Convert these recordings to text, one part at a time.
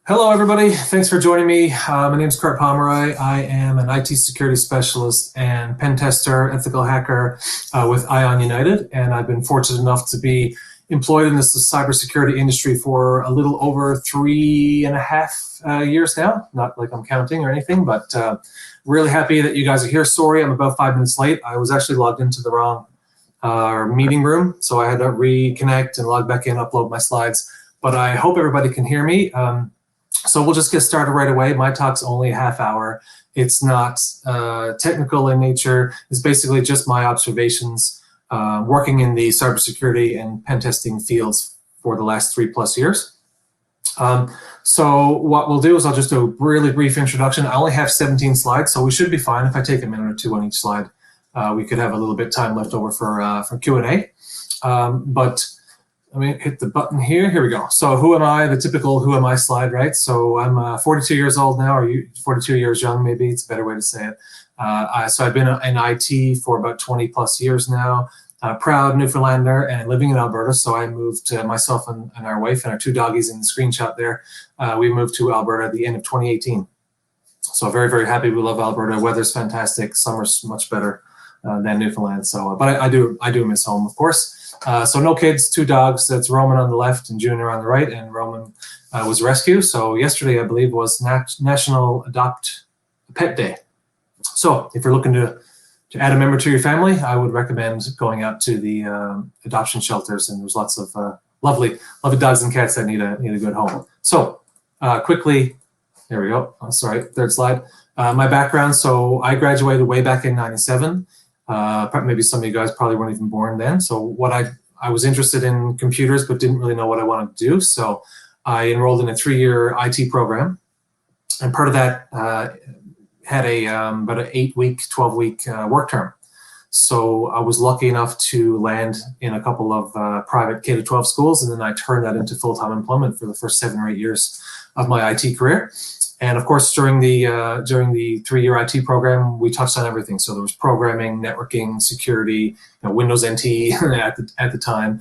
Hello, everybody. Thanks for joining me. My name is Pomeroy. I am an IT security specialist and pen tester, ethical hacker with Ion United, and I've been fortunate enough to be employed in this cybersecurity industry for a little over 3.5 years now. Not like I'm counting or anything, but really happy that you guys are here. Sorry, I'm about 5 minutes late. I was actually logged into the wrong meeting room, so I had to reconnect and log back in, upload my slides. But I hope everybody can hear me. So we'll just get started right away. My talk's only a half hour. It's not technical in nature. It's basically just my observations working in the cybersecurity and pen testing fields for the last 3+ years. So what we'll do is I'll just do a really brief introduction. I only have 17 slides, so we should be fine. If I take a minute or two on each slide, we could have a little bit time left over for Q&A. But let me hit the button here. Here we go. So who am I? The typical who am I slide, right? So I'm 42 years old now, or 42 years young, maybe. It's a better way to say it. So I've been in IT for about 20+ years now. Proud Newfoundlander and living in Alberta. So I moved, myself and our wife and our 2 doggies in the screenshot there. We moved to Alberta at the end of 2018. So very, very happy. We love Alberta. Weather's fantastic. Summer's much better than Newfoundland. So, but I do miss home, of course. So no kids, 2 dogs. That's Roman on the left and Junior on the right. And Roman was rescue. So yesterday, I believe, was National Adopt a Pet Day. So if you're looking to add a member to your family, I would recommend going out to the adoption shelters. And there's lots of lovely dogs and cats that need a good home. So quickly, there we go. Oh, sorry, third slide. My background. So I graduated way back in '97. Maybe some of you guys probably weren't even born then. So what I was interested in computers, but didn't really know what I wanted to do. So I enrolled in a 3-year IT program. And part of that had about an 8-week, 12-week work term. So I was lucky enough to land in a couple of private K-12 schools. And then I turned that into full-time employment for the first 7 or 8 years of my IT career. And of course, during the 3-year IT program, we touched on everything. So there was programming, networking, security, Windows NT at the time.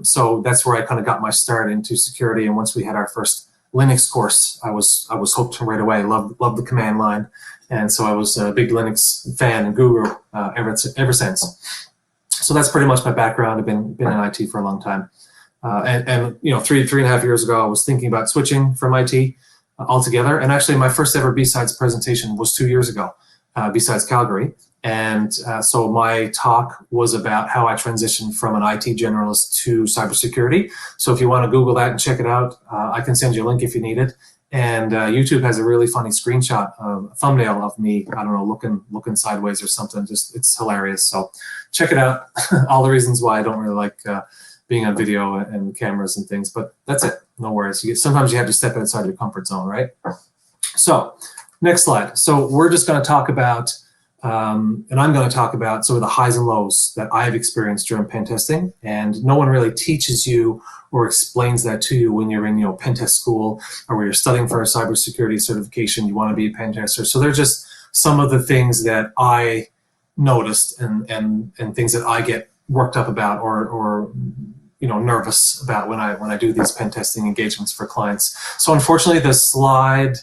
So that's where I kind of got my start into security. And once we had our first Linux course, I was hooked right away. Loved the command line, and so I was a big Linux fan and guru ever since. So that's pretty much my background. I've been in IT for a long time. And 3.5 years ago, I was thinking about switching from IT altogether. And actually, my first ever B-Sides presentation was 2 years ago, B-Sides Calgary. And so my talk was about how I transitioned from an IT generalist to cybersecurity. So if you want to Google that and check it out, I can send you a link if you need it. And YouTube has a really funny screenshot, a thumbnail of me, I don't know, looking sideways or something. Just, it's hilarious. So check it out. All the reasons why I don't really like being on video and cameras and things, but that's it. No worries. Sometimes you have to step outside your comfort zone, right? So next slide. So we're just going to talk about, and I'm going to talk about some of the highs and lows that I've experienced during pen testing. And no one really teaches you or explains that to you when you're in, pen test school, or when you're studying for a cybersecurity certification, you want to be a pen tester. So they're just some of the things that I noticed and things that I get worked up about or nervous about when I do these pen testing engagements for clients. So unfortunately, the slide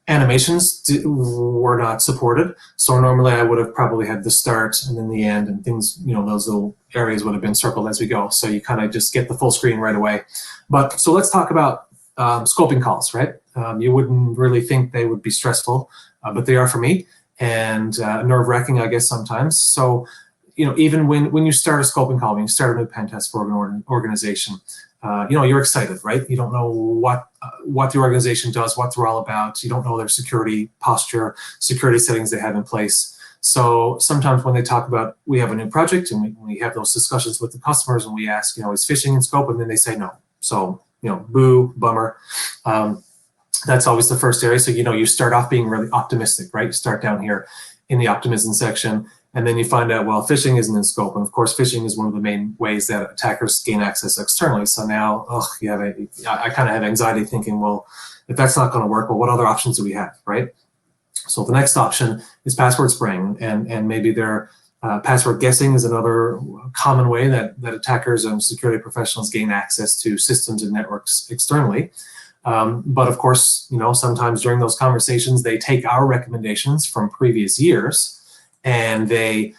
animations were not supported. So normally I would have probably had the start and then the end, and things, those little areas would have been circled as we go. So you kind of just get the full screen right away. But so let's talk about scoping calls, right? You wouldn't really think they would be stressful, but they are for me, and nerve-wracking, I guess, sometimes. So even when you start a scoping call, when you start a new pen test for an organization, you're excited, right? You don't know what the organization does, what they're all about. You don't know their security posture, security settings they have in place. So sometimes when they talk about, we have a new project, and we have those discussions with the customers, and we ask, is phishing in scope? And then they say no. So, boo, bummer. That's always the first area. So, you start off being really optimistic, right? You start down here in the optimism section. And then you find out, well, phishing isn't in scope. And of course, phishing is one of the main ways that attackers gain access externally. So now, I kind of have anxiety thinking, well, if that's not going to work, well, what other options do we have, right? So the next option is password spraying. And maybe their password guessing is another common way that attackers and security professionals gain access to systems and networks externally. But of course, sometimes during those conversations, they take our recommendations from previous years and they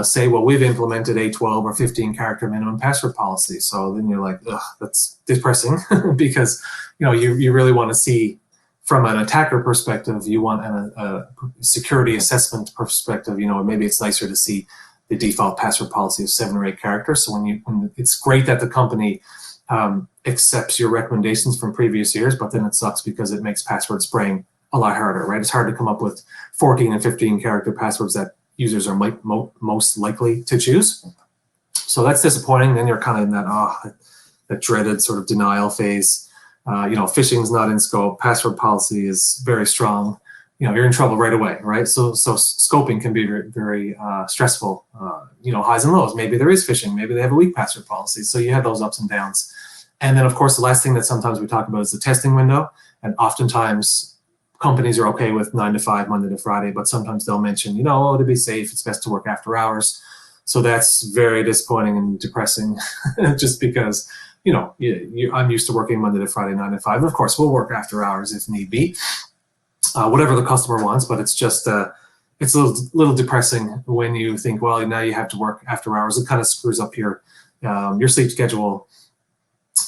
say, well, we've implemented a 12 or 15 character minimum password policy. So then you're like, ugh, that's depressing because, you really want to see from an attacker perspective, you want a security assessment perspective, maybe it's nicer to see the default password policy of 7 or 8 characters. So when it's great that the company accepts your recommendations from previous years, but then it sucks because it makes password spraying a lot harder, right? It's hard to come up with 14 and 15 character passwords that users are most likely to choose. So that's disappointing. Then you're kind of in that dreaded sort of denial phase. Phishing is not in scope. Password policy is very strong. You're in trouble right away, right? So scoping can be very, very stressful. Highs and lows. Maybe there is phishing. Maybe they have a weak password policy. So you have those ups and downs. And then, of course, the last thing that sometimes we talk about is the testing window. And oftentimes, companies are okay with 9 to 5, Monday to Friday, but sometimes they'll mention, to be safe, it's best to work after hours. So that's very disappointing and depressing, just because, I'm used to working Monday to Friday, 9 to 5. And of course, we'll work after hours if need be, whatever the customer wants. But it's just, it's a little depressing when you think, well, now you have to work after hours. It kind of screws up your sleep schedule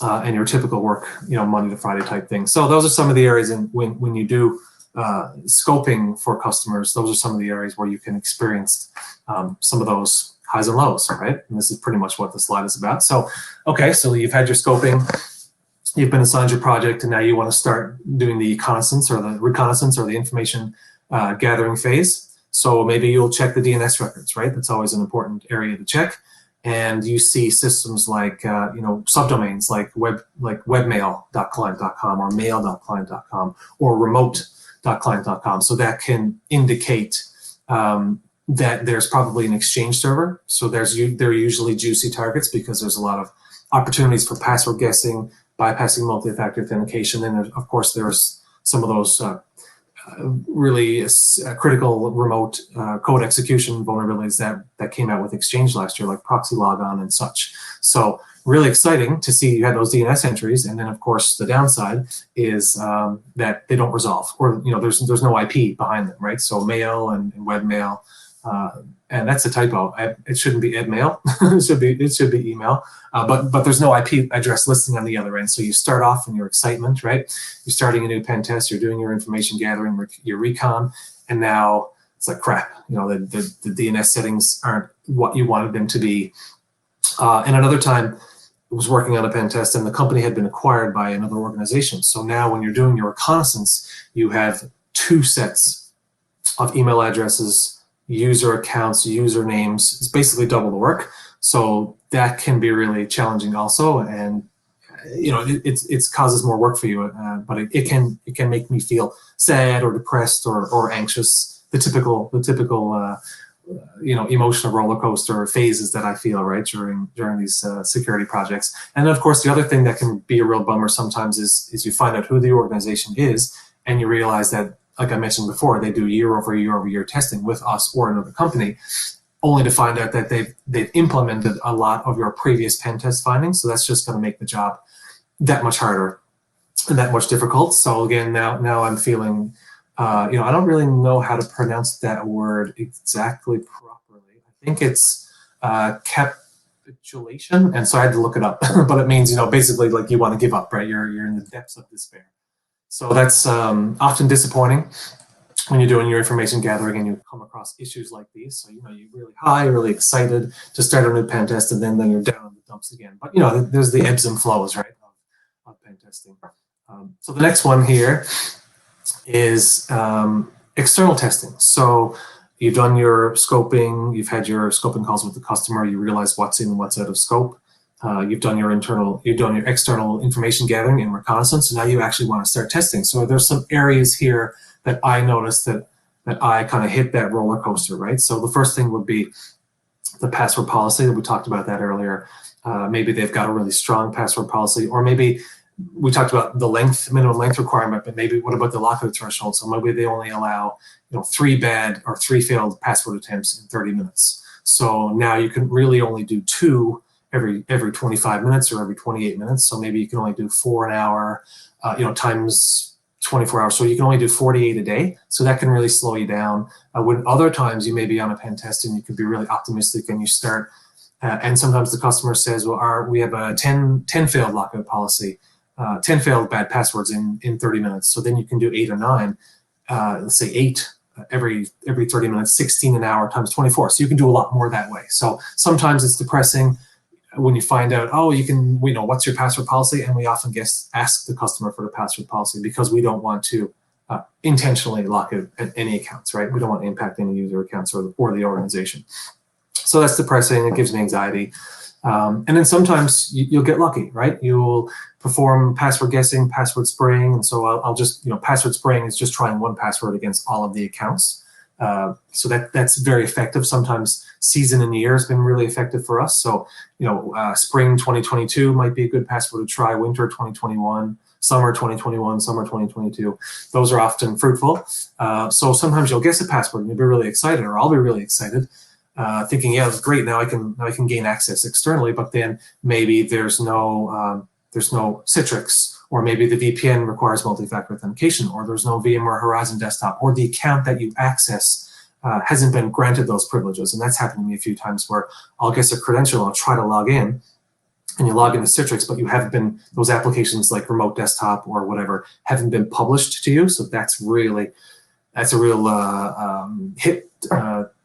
and your typical work, Monday to Friday type thing. So those are some of the areas when you do scoping for customers, those are some of the areas where you can experience some of those highs and lows, right? And this is pretty much what the slide is about. So, okay, so you've had your scoping, you've been assigned your project, and now you want to start doing the reconnaissance or the information gathering phase. So maybe you'll check the DNS records, right? That's always an important area to check. And you see systems like, subdomains like webmail.client.com or mail.client.com or remote.client.com. So that can indicate that there's probably an Exchange server. So they're usually juicy targets because there's a lot of opportunities for password guessing, bypassing multi-factor authentication. And of course, there's some of those really critical remote code execution vulnerabilities that came out with Exchange last year, like proxy logon and such. So really exciting to see you had those DNS entries. And then, of course, the downside is that they don't resolve, or there's no IP behind them, right? So mail and webmail, and that's a typo. It shouldn't be edmail. it should be email. But there's no IP address listing on the other end. So you start off in your excitement, right? You're starting a new pen test. You're doing your information gathering, your recon, and now it's like crap. The DNS settings aren't what you wanted them to be. And another time, I was working on a pen test, and the company had been acquired by another organization. So now, when you're doing your reconnaissance, you have 2 sets of email addresses, user accounts, usernames. It's basically double the work. So that can be really challenging also, and it causes more work for you. But it can make me feel sad or depressed or anxious. The typical emotional roller coaster phases that I feel right during these security projects. And of course, the other thing that can be a real bummer sometimes is you find out who the organization is, and you realize that, like I mentioned before, they do year over year testing with us or another company, only to find out that they've implemented a lot of your previous pen test findings. So that's just going to make the job that much harder and that much difficult. So again, now I'm feeling, I don't really know how to pronounce that word exactly properly. I think it's capitulation, and so I had to look it up. But it means, basically like you want to give up, right? You're in the depths of despair. So that's often disappointing when you're doing your information gathering and you come across issues like these. So, you're really high, really excited to start a new pen test, and then you're down in the dumps again. But, there's the ebbs and flows, right, of pen testing. So the next one here is external testing. So you've done your scoping, you've had your scoping calls with the customer, you realize what's in and what's out of scope. You've done your external information gathering and reconnaissance, and now you actually want to start testing. So there's some areas here that I noticed that I kind of hit that roller coaster, right? So the first thing would be the password policy. We talked about that earlier. Maybe they've got a really strong password policy, or maybe we talked about the minimum length requirement, but maybe what about the lockout threshold? So maybe they only allow 3 bad or 3 failed password attempts in 30 minutes. So now you can really only do 2 every 25 minutes or every 28 minutes. So maybe you can only do 4 an hour, times 24 hours. So you can only do 48 a day. So that can really slow you down. When other times you may be on a pen test and you can be really optimistic and you start, and sometimes the customer says, well, we have a 10 failed lockout policy, 10 failed bad passwords in 30 minutes. So then you can do 8 or 9, let's say 8 every 30 minutes, 16 an hour times 24. So you can do a lot more that way. So sometimes it's depressing when you find out, oh, what's your password policy? And we often ask the customer for the password policy because we don't want to intentionally lock out any accounts, right? We don't want to impact any user accounts or the organization. So that's depressing. It gives me anxiety. And then sometimes you'll get lucky, right? You'll perform password guessing, password spraying. And so I'll just, password spraying is just trying one password against all of the accounts. So that's very effective. Sometimes season and year has been really effective for us. So, spring 2022 might be a good password to try, winter 2021, summer 2021, summer 2022. Those are often fruitful. So sometimes you'll guess a password and you'll be really excited, or I'll be really excited. Thinking, yeah, it's great. Now I can gain access externally, but then maybe there's no Citrix, or maybe the VPN requires multi-factor authentication, or there's no VMware Horizon desktop, or the account that you access hasn't been granted those privileges. And that's happened to me a few times where I'll guess a credential, I'll try to log in, and you log into Citrix, but you haven't been, those applications like remote desktop or whatever haven't been published to you. So that's a real hit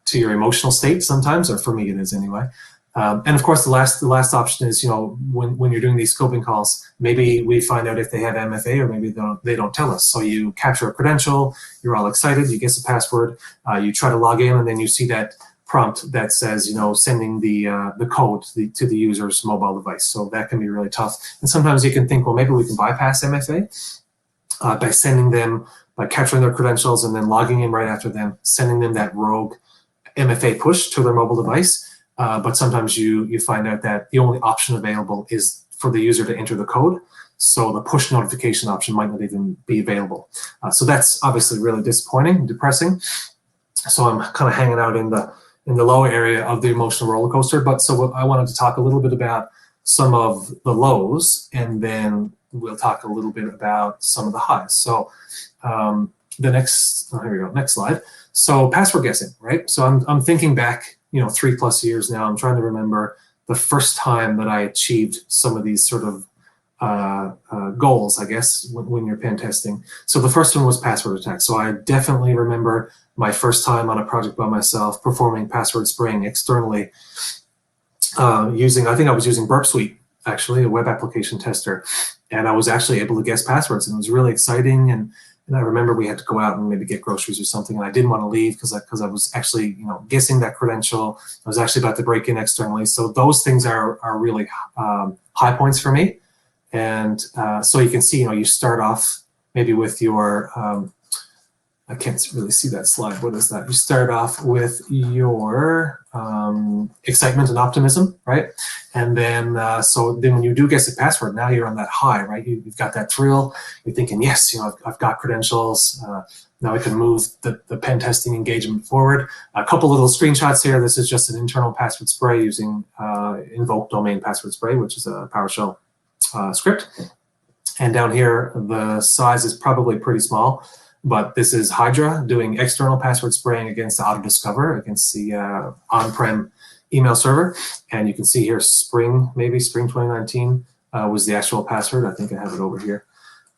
to your emotional state sometimes, or for me it is anyway. And of course, the last option is, when you're doing these scoping calls, maybe we find out if they have MFA, or maybe they don't tell us. So you capture a credential, you're all excited, you guess a password, you try to log in, and then you see that prompt that says, sending the code to the user's mobile device. So that can be really tough. And sometimes you can think, well, maybe we can bypass MFA by capturing their credentials and then logging in right after them, sending them that rogue MFA push to their mobile device. But sometimes you find out that the only option available is for the user to enter the code. So the push notification option might not even be available. So that's obviously really disappointing and depressing. So I'm kind of hanging out in the low area of the emotional roller coaster. But so I wanted to talk a little bit about some of the lows, and then we'll talk a little bit about some of the highs. So here we go, next slide. So password guessing, right? So I'm thinking back, 3+ years now. I'm trying to remember the first time that I achieved some of these sort of goals, I guess, when you're pen testing. So the first one was password attack. So I definitely remember my first time on a project by myself performing password spraying externally I think I was using Burp Suite, actually, a web application tester. And I was actually able to guess passwords, and it was really exciting. And I remember we had to go out and maybe get groceries or something, and I didn't want to leave because I was actually guessing that credential. I was actually about to break in externally. So those things are really high points for me. And so you can see, you start off maybe with your I can't really see that slide. What is that? You start off with your excitement and optimism, right? And then, so then when you do guess a password, now you're on that high, right? You've got that thrill. You're thinking, yes, I've got credentials. Now I can move the pen testing engagement forward. A couple little screenshots here. This is just an internal password spray using invoke domain password spray, which is a PowerShell script. And down here, the size is probably pretty small. But this is Hydra doing external password spraying against AutoDiscover, against the on-prem email server. And you can see here Spring 2019 was the actual password. I think I have it over here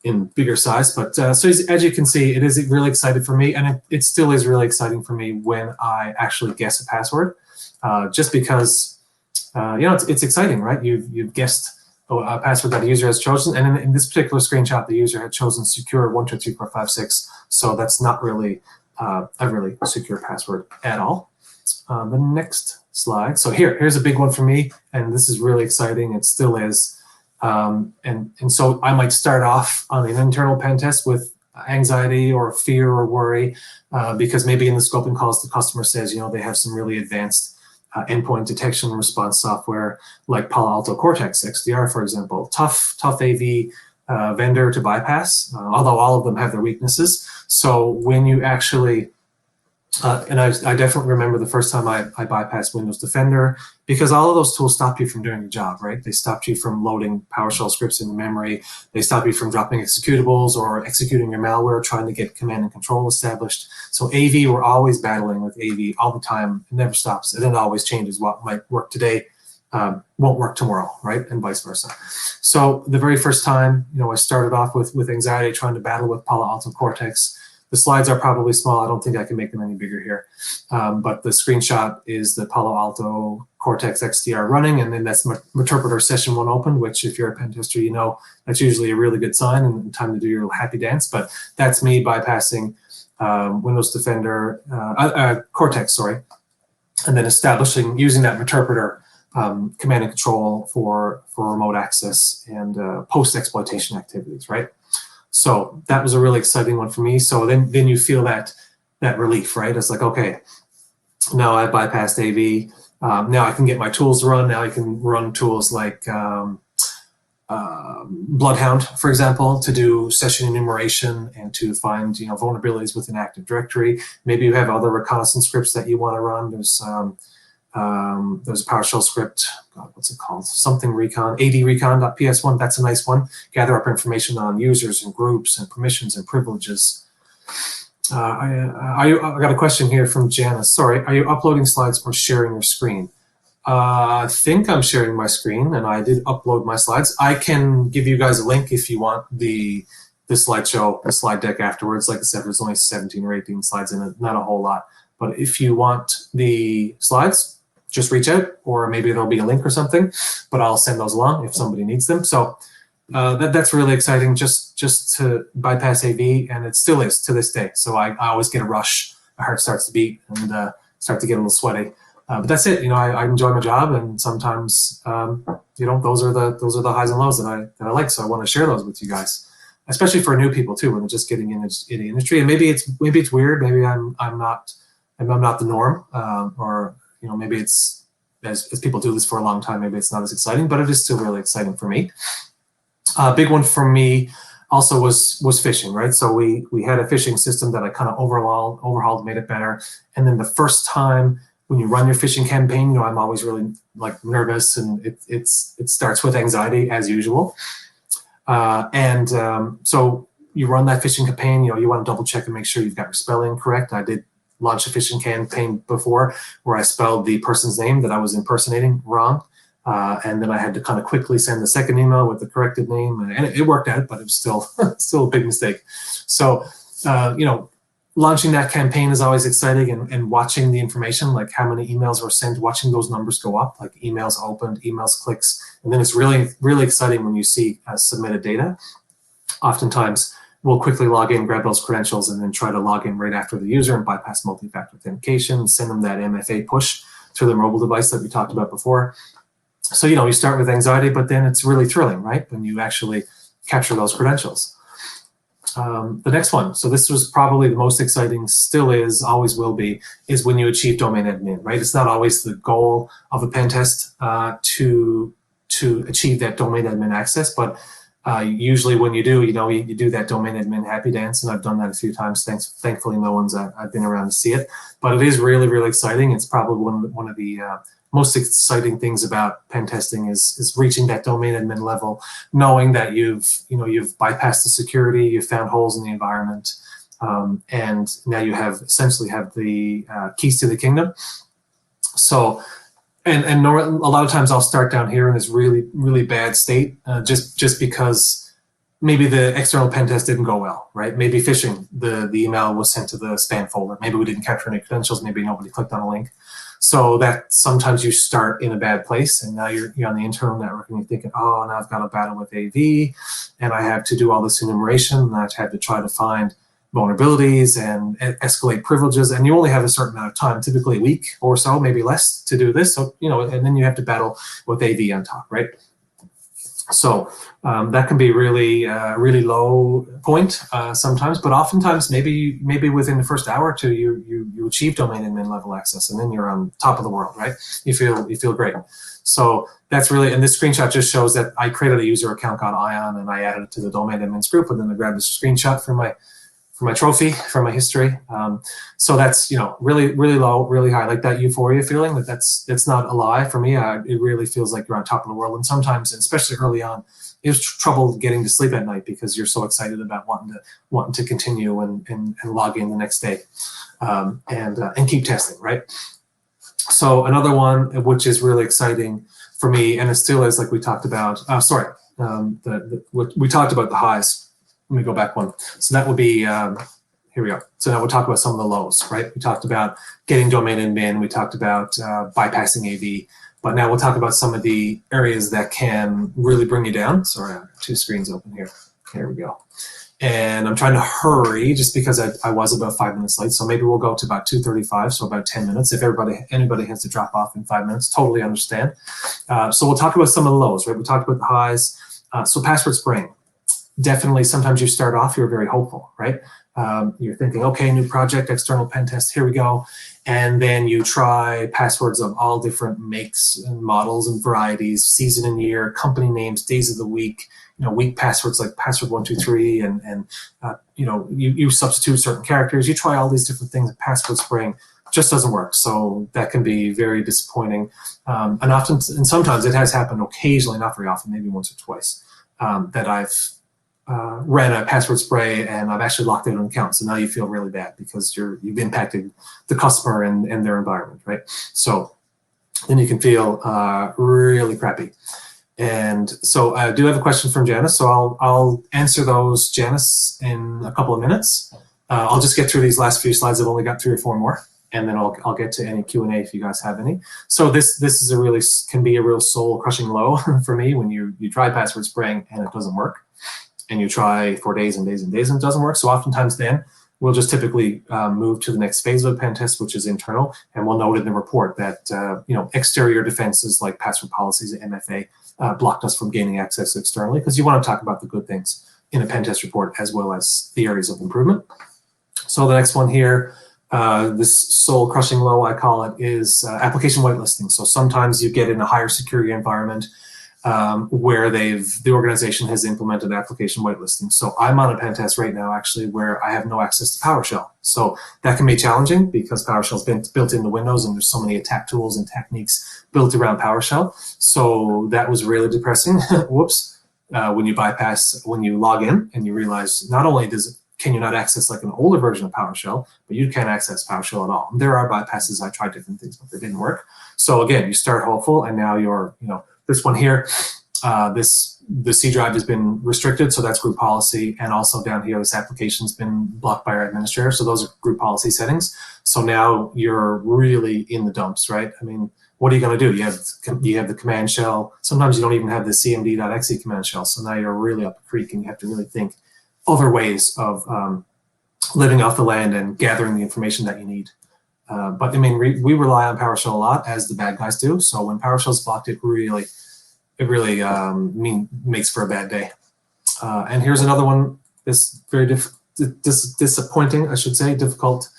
in bigger size. But so as you can see, it is really exciting for me. And it still is really exciting for me when I actually guess a password, just because, it's exciting, right? You've guessed a password that the user has chosen, and in this particular screenshot, the user had chosen secure 123456. So that's not really a really secure password at all. The next slide. So here's a big one for me, and this is really exciting. It still is, and so I might start off on an internal pen test with anxiety or fear or worry, because maybe in the scoping calls the customer says they have some really advanced endpoint detection and response software like Palo Alto Cortex XDR, for example. Tough AV vendor to bypass, although all of them have their weaknesses. So when you actually And I definitely remember the first time I bypassed Windows Defender, because all of those tools stop you from doing your job, right? They stopped you from loading PowerShell scripts into memory. They stop you from dropping executables or executing your malware, trying to get command and control established. So AV, we're always battling with AV all the time. It never stops. And it always changes. What might work today won't work tomorrow, right? And vice versa. So the very first time, I started off with anxiety, trying to battle with Palo Alto Cortex. The slides are probably small. I don't think I can make them any bigger here. But the screenshot is the Palo Alto Cortex XDR running, and then that's Meterpreter session 1 open, which if you're a pen tester, that's usually a really good sign and time to do your happy dance. But that's me bypassing Windows Defender, Cortex, sorry, and then using that Meterpreter command and control for remote access and post-exploitation activities, right? So that was a really exciting one for me. So then you feel that relief, right? It's like, okay, now I've bypassed AV. Now I can get my tools to run. Now I can run tools like Bloodhound, for example, to do session enumeration and to find vulnerabilities within Active Directory. Maybe you have other reconnaissance scripts that you want to run. There's a PowerShell script, God, what's it called? Something Recon, adrecon.ps1. That's a nice one. Gather up information on users and groups and permissions and privileges. I got a question here from Janice. Sorry, are you uploading slides or sharing your screen? I think I'm sharing my screen, and I did upload my slides. I can give you guys a link if you want the slideshow, the slide deck afterwards. Like I said, there's only 17 or 18 slides in it, not a whole lot. But if you want the slides, just reach out, or maybe there'll be a link or something, but I'll send those along if somebody needs them. So that's really exciting, just to bypass AV, and it still is to this day. So I always get a rush, my heart starts to beat, and start to get a little sweaty. But that's it. I enjoy my job, and sometimes those are the highs and lows that I like. So I want to share those with you guys, especially for new people too, when they're just getting in the industry. And maybe it's weird. Maybe I'm not the norm, or maybe it's, as people do this for a long time, maybe it's not as exciting, but it is still really exciting for me. A big one for me also was phishing, right? So we had a phishing system that I kind of overhauled, made it better. And then the first time when you run your phishing campaign, I'm always really nervous, and it starts with anxiety as usual. So you run that phishing campaign, you want to double check and make sure you've got your spelling correct. I did launch a phishing campaign before where I spelled the person's name that I was impersonating wrong. And then I had to kind of quickly send the second email with the corrected name, and it worked out, but it was still a big mistake. So, launching that campaign is always exciting, and watching the information, like how many emails were sent, watching those numbers go up, like emails opened, emails clicks. And then it's really, really exciting when you see submitted data. Oftentimes, we'll quickly log in, grab those credentials, and then try to log in right after the user and bypass multi-factor authentication, send them that MFA push to their mobile device that we talked about before. So, you start with anxiety, but then it's really thrilling, right? When you actually capture those credentials. The next one, so this was probably the most exciting, still is, always will be, is when you achieve domain admin, right? It's not always the goal of a pen test to achieve that domain admin access, but usually when you do, you do that domain admin happy dance, and I've done that a few times. Thankfully, no one's I've been around to see it, but it is really, really exciting. It's probably one of the most exciting things about pen testing is reaching that domain admin level, knowing that you've bypassed the security, you've found holes in the environment, and now you essentially have the keys to the kingdom. So. And a lot of times I'll start down here in this really, really bad state, just because maybe the external pen test didn't go well, right? Maybe phishing, the email was sent to the spam folder. Maybe we didn't capture any credentials. Maybe nobody clicked on a link. So that sometimes you start in a bad place, and now you're on the internal network, and you're thinking, oh, now I've got to battle with AV, and I have to do all this enumeration, and I have to try to find vulnerabilities and escalate privileges, and you only have a certain amount of time, typically a week or so, maybe less, to do this. So, and then you have to battle with AV on top, right? So that can be really, really low point sometimes, but oftentimes maybe within the first hour or two, you achieve domain admin level access, and then you're on top of the world, right? You feel great. So that's really, and this screenshot just shows that I created a user account called Ion, and I added it to the domain admins group, and then I grabbed this screenshot from my trophy, for my history. So that's, you know, really, really low, really high, like that euphoria feeling. It's not a lie for me. It really feels like you're on top of the world. And sometimes, especially early on, it's trouble getting to sleep at night because you're so excited about wanting to continue and log in the next day, and keep testing, right? So another one which is really exciting for me, and it still is, like we talked about. We talked about the highs. Let me go back one. So that would be, here we go. So now we'll talk about some of the lows, right? We talked about getting domain admin. We talked about bypassing AV. But now we'll talk about some of the areas that can really bring you down. Sorry, I have two screens open here. Here we go. And I'm trying to hurry just because I was about 5 minutes late. So maybe we'll go to about 2:35, so about 10 minutes. If anybody has to drop off in 5 minutes, totally understand. So we'll talk about some of the lows, right? We talked about the highs. So password spraying. Definitely, sometimes you start off, you're very hopeful, right? You're thinking, okay, new project, external pen test, here we go. And then you try passwords of all different makes and models and varieties, season and year, company names, days of the week, you know, weak passwords like password 123, and you know, you substitute certain characters. You try all these different things. Password spraying just doesn't work. So that can be very disappointing. And sometimes it has happened occasionally, not very often, maybe once or twice, that I've ran a password spray and I've actually locked out an account. So now you feel really bad because you've impacted the customer and their environment, right? So then you can feel really crappy. And so I do have a question from Janice. So I'll answer those, Janice, in a couple of minutes. I'll just get through these last few slides. I've only got 3 or 4 more, and then I'll get to any Q&A if you guys have any. So this is can be a real soul crushing low for me when you try password spraying and it doesn't work. And you try for days and days and days and it doesn't work. So oftentimes then we'll just typically move to the next phase of a pen test, which is internal, and we'll note in the report that you know, exterior defenses like password policies and MFA blocked us from gaining access externally, because you want to talk about the good things in a pen test report as well as the areas of improvement. So the next one here, this soul crushing low, I call it, is application whitelisting. So sometimes you get in a higher security environment where the organization has implemented application whitelisting. So I'm on a pen test right now, actually, where I have no access to PowerShell. So that can be challenging because PowerShell's been built into Windows and there's so many attack tools and techniques built around PowerShell. So that was really depressing. Whoops. When you log in and you realize not only can you not access like an older version of PowerShell, but you can't access PowerShell at all. And there are bypasses. I tried different things, but they didn't work. So again, you start hopeful, and now you're, you know, this one here, the C drive has been restricted, so that's group policy, and also down here, this application's been blocked by our administrator, so those are group policy settings. So now you're really in the dumps, right? I mean, what are you going to do? You have the command shell. Sometimes you don't even have the cmd.exe command shell, so now you're really up a creek, and you have to really think other ways of living off the land and gathering the information that you need. But I mean, we rely on PowerShell a lot, as the bad guys do. So when PowerShell's blocked, it really makes for a bad day. And here's another one. This very disappointing, I should say, difficult,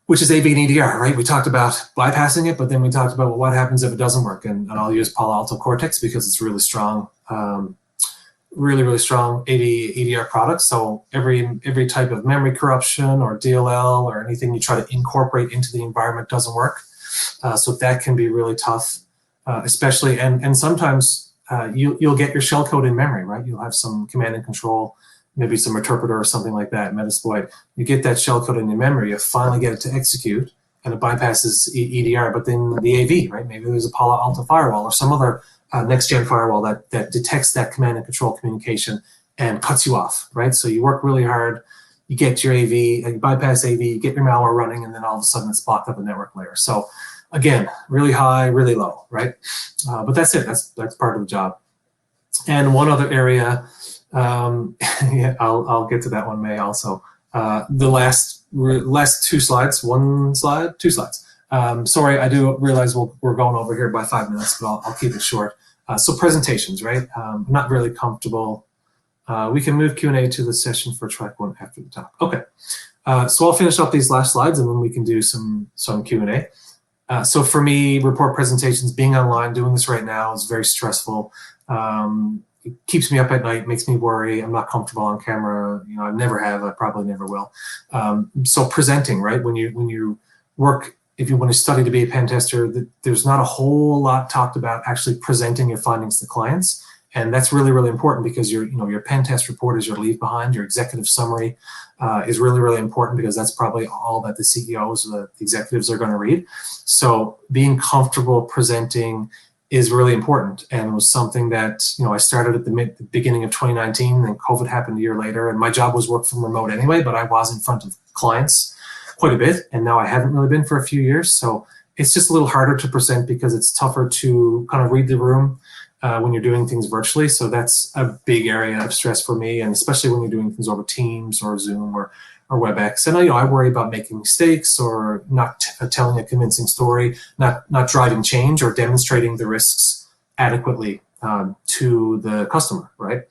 which is AV and EDR, right? We talked about bypassing it, but then we talked about, well, what happens if it doesn't work? And I'll use Palo Alto Cortex because it's really strong. Really strong AV EDR product. So every type of memory corruption or DLL or anything you try to incorporate into the environment doesn't work. So that can be really tough, especially, and sometimes you'll get your shellcode in memory, right? You'll have some command and control, maybe some interpreter or something like that, Metasploit. You get that shellcode in your memory, you finally get it to execute, and it bypasses EDR, but then the AV, right? Maybe there's a Palo Alto firewall or some other next-gen firewall that detects that command and control communication and cuts you off, right? So you work really hard, you get your AV, you bypass AV, you get your malware running, and then all of a sudden it's blocked up a network layer. So again, really high, really low, right? But that's it, that's part of the job. And one other area, yeah, I'll get to that one, May, also. The last 2 slides, 1 slide, 2 slides. Sorry, I do realize we're going over here by 5 minutes, but I'll keep it short. So presentations, right? Not really comfortable. We can move Q&A to the session for track 1 after the talk. Okay, so I'll finish up these last slides and then we can do some Q&A. So for me, report presentations, being online, doing this right now is very stressful. it keeps me up at night, makes me worry. I'm not comfortable on camera. You know, I never have. I probably never will. So presenting, right? When you work, if you want to study to be a pen tester, there's not a whole lot talked about actually presenting your findings to clients. And that's really, really important because your pen test report is your leave behind. Your executive summary is really, really important because that's probably all that the CEOs or the executives are going to read. So being comfortable presenting is really important, and was something that I started at the beginning of 2019, and COVID happened a year later, and my job was work from remote anyway, but I was in front of clients quite a bit, and now I haven't really been for a few years. So it's just a little harder to present because it's tougher to kind of read the room when you're doing things virtually. So that's a big area of stress for me, and especially when you're doing things over Teams or Zoom or WebEx. And I worry about making mistakes or not telling a convincing story, not driving change or demonstrating the risks adequately to the customer, right?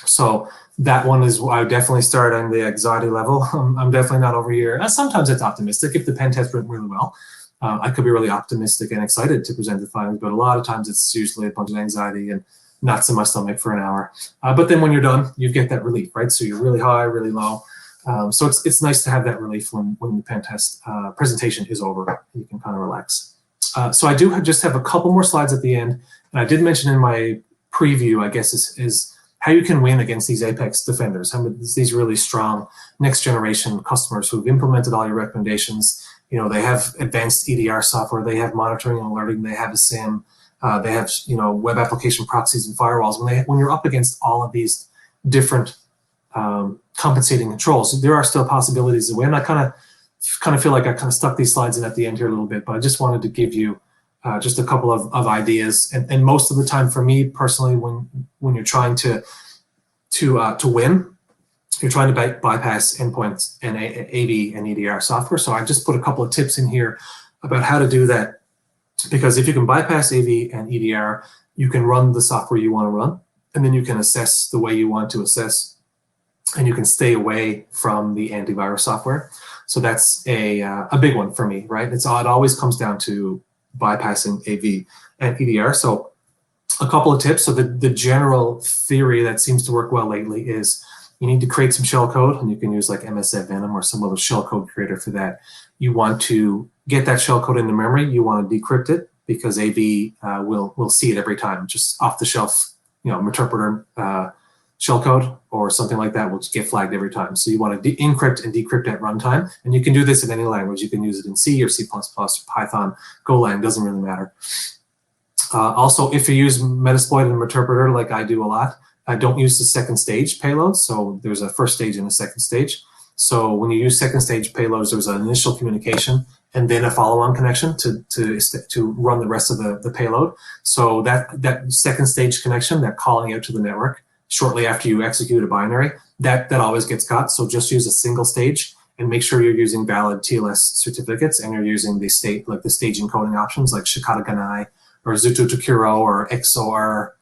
So that one is, I definitely start on the anxiety level. I'm definitely not over here. Sometimes it's optimistic. If the pen test went really well, I could be really optimistic and excited to present the findings, but a lot of times it's usually a bunch of anxiety and knots in my stomach for an hour. But then when you're done, you get that relief, right? So you're really high, really low. So it's nice to have that relief when the pen test presentation is over. You can kind of relax. So I do just have a couple more slides at the end. And I did mention in my preview, I guess, is how you can win against these Apex defenders. These really strong next generation customers who've implemented all your recommendations. They have advanced EDR software, they have monitoring and alerting, they have a SIEM, they have web application proxies and firewalls. When you're up against all of these different compensating controls, there are still possibilities to win. I kind of feel like I kind of stuck these slides in at the end here a little bit, but I just wanted to give you just a couple of ideas. And most of the time for me personally, when you're trying to win, you're trying to bypass endpoints and AV and EDR software. So I just put a couple of tips in here about how to do that, because if you can bypass AV and EDR, you can run the software you want to run, and then you can assess the way you want to assess, and you can stay away from the antivirus software. So that's a big one for me, right? It always comes down to bypassing AV and EDR. So a couple of tips. So the general theory that seems to work well lately is you need to create some shell code, and you can use like MSF Venom or some other shell code creator for that. You want to get that shell code into memory. You want to decrypt it because AV will see it every time. Just off the shelf, interpreter shell code or something like that will just get flagged every time. So you want to encrypt and decrypt at runtime, and you can do this in any language. You can use it in C or C++ or Python, Golang, doesn't really matter. Also, if you use Metasploit and interpreter like I do a lot, don't use the second stage payload. So there's a first stage and a second stage. So when you use second stage payloads, there's an initial communication and then a follow-on connection to run the rest of the payload. So that second stage connection, that calling out to the network shortly after you execute a binary, that always gets got. So just use a single stage and make sure you're using valid TLS certificates, and you're using the stage encoding options like Shikata Ganai or Zuto Tokiro or XOR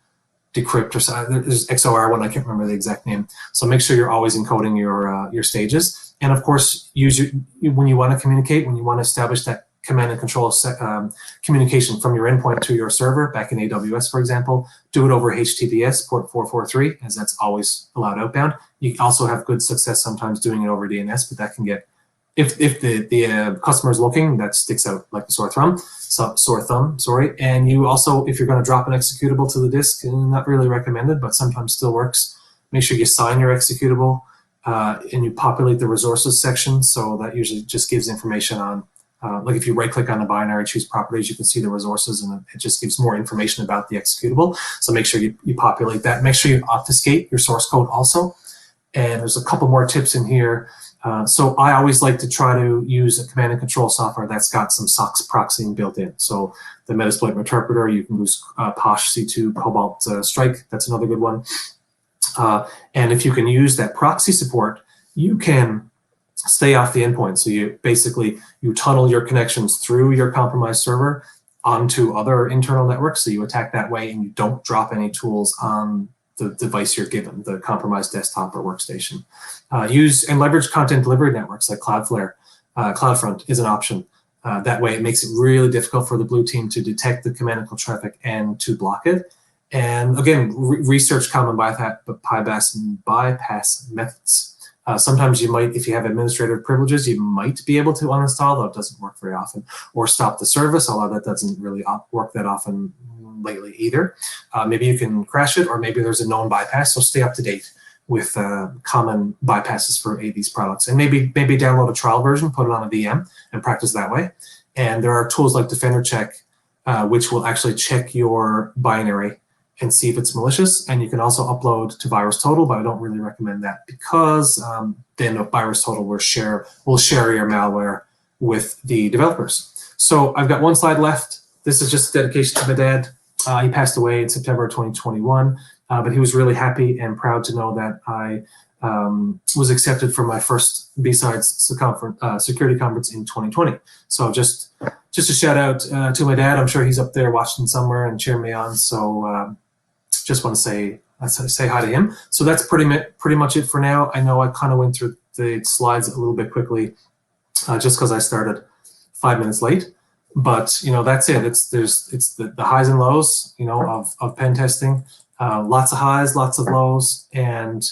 decrypt, or there's XOR one, I can't remember the exact name. So make sure you're always encoding your stages. And of course, when you want to communicate, when you want to establish that command and control communication from your endpoint to your server, back in AWS, for example, do it over HTTPS port 443, as that's always allowed outbound. You also have good success sometimes doing it over DNS, but that can get, if the customer is looking, that sticks out like a sore thumb. And you also, if you're going to drop an executable to the disk, not really recommended, but sometimes still works, make sure you sign your executable and you populate the resources section. So that usually just gives information on, like if you right click on the binary, choose properties, you can see the resources, and it just gives more information about the executable. So make sure you populate that. Make sure you obfuscate your source code also. And there's a couple more tips in here. So I always like to try to use a command and control software that's got some SOX proxying built in. So the Metasploit interpreter, you can use Posh C2 Cobalt Strike. That's another good one. And if you can use that proxy support, you can stay off the endpoint. So you tunnel your connections through your compromised server onto other internal networks. So you attack that way, and you don't drop any tools on the device you're given, the compromised desktop or workstation. Use and leverage content delivery networks like Cloudflare. CloudFront is an option. That way it makes it really difficult for the blue team to detect the command and control traffic and to block it. And again, research common bypass methods. Sometimes you might, if you have administrative privileges, you might be able to uninstall, though it doesn't work very often, or stop the service, although that doesn't really work that often lately either. Maybe you can crash it, or maybe there's a known bypass, so stay up to date with common bypasses for these products. And maybe download a trial version, put it on a VM, and practice that way. And there are tools like Defender Check, which will actually check your binary and see if it's malicious. And you can also upload to VirusTotal, but I don't really recommend that because then VirusTotal will share your malware with the developers. So I've got one slide left. This is just a dedication to my dad. He passed away in September 2021, but he was really happy and proud to know that I was accepted for my first B-Sides security conference in 2020. So just a shout out to my dad. I'm sure he's up there watching somewhere and cheering me on. So just want to say hi to him. So that's pretty much it for now. I know I kind of went through the slides a little bit quickly, just because I started 5 minutes late. But that's it. It's the highs and lows, of pen testing. Lots of highs, lots of lows, and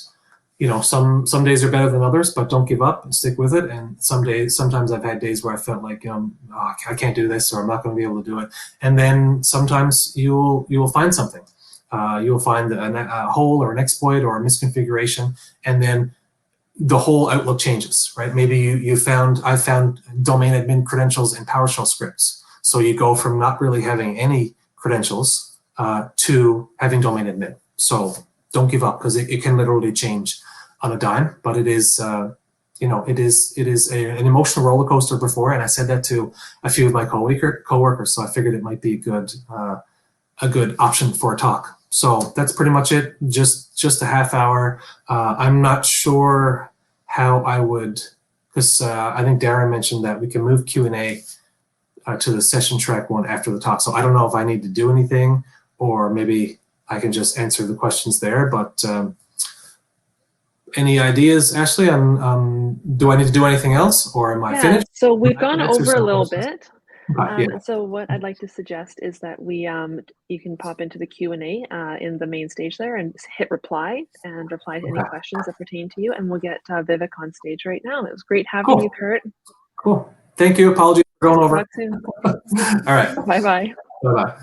some days are better than others. But don't give up and stick with it. And sometimes I've had days where I felt like I can't do this, or I'm not going to be able to do it. And then sometimes you will find something. You'll find a hole or an exploit or a misconfiguration, and then the whole outlook changes, right? Maybe I found domain admin credentials in PowerShell scripts. So you go from not really having any credentials to having domain admin. So don't give up, because it can literally change on a dime. But it is, it is an emotional roller coaster before, and I said that to a few of my coworkers. So I figured it might be a good option for a talk. So that's pretty much it. Just a half hour. I'm not sure how I would, because I think Darren mentioned that we can move Q&A to the session track one after the talk. So I don't know if I need to do anything, or maybe I can just answer the questions there. But any ideas, Ashley? Do I need to do anything else, or am I finished? So we've gone over a little bit. Yeah. So what I'd like to suggest is that you can pop into the Q&A in the main stage there and hit reply and reply to any questions that pertain to you. And we'll get Vivek on stage right now. It was great having you, Kurt. Cool. Thank you. Apologies for going over. Talk soon. All right. Bye-bye. Bye-bye.